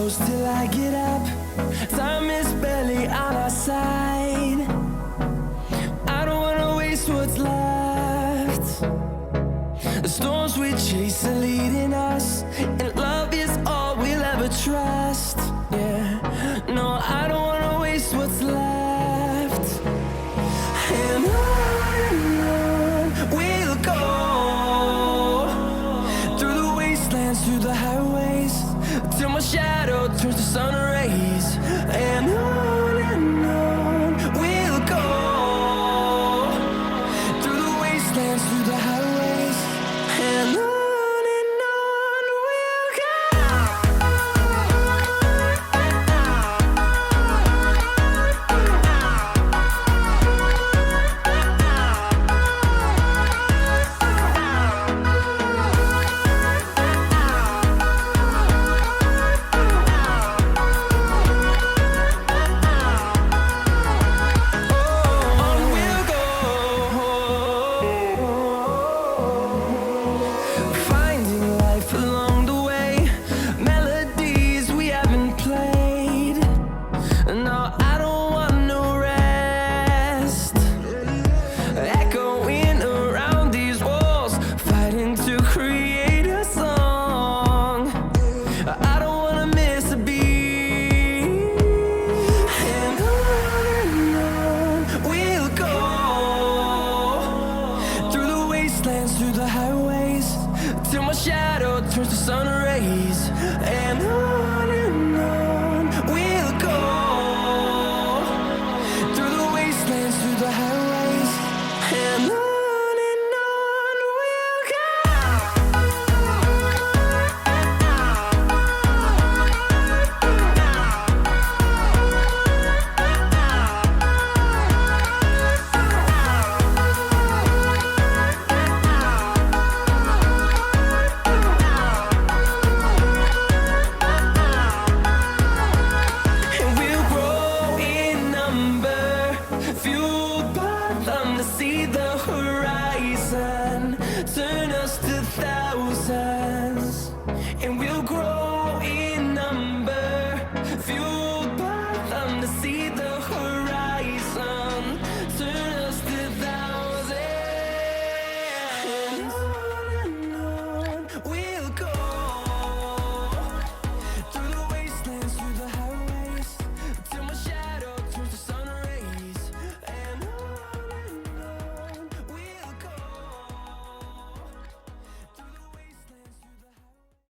close till I get up. Time is barely on our side. I don't wanna waste what's left. The storms we chase are leading us, and love is all we'll ever trust. Yeah, no, I don't wanna waste what's left. And on we'll go, through the wastelands, through the highways, till my shadow turns to sun rays. And on we'll go, through the wastelands, through the highways, and on we'll go. Finding life along the way, melodies we haven't played. No, I don't want no rest. Echoing around these walls, fighting to create a song. I don't wanna miss a beat. And on we'll go, through the wastelands, through the highways, till my shadow turns to sun rays. And on we'll go, through the wastelands, through the highways, and on we'll go. And we'll grow in number, fueled by them to see the horizon, turn us to thousands. And we'll grow in number, fueled by them to see the